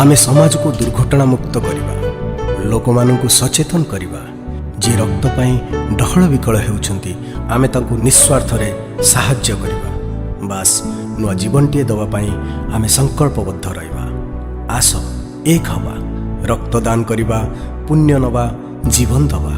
आमे समाज को दुर्घटना मुक्त करिबा, लोक माननकु सचेतन करिबा। जे रक्त पई डहळ विकळ हेउछंती आमे तांकु निस्वार्थरे साहाय्य करिबा। बास नुआ जीवनटीए दवा पई आमे संकल्पबद्ध रहिबा। आस एक हवा, रक्तदान करिबा, पुण्य नवा, जीवन दवा।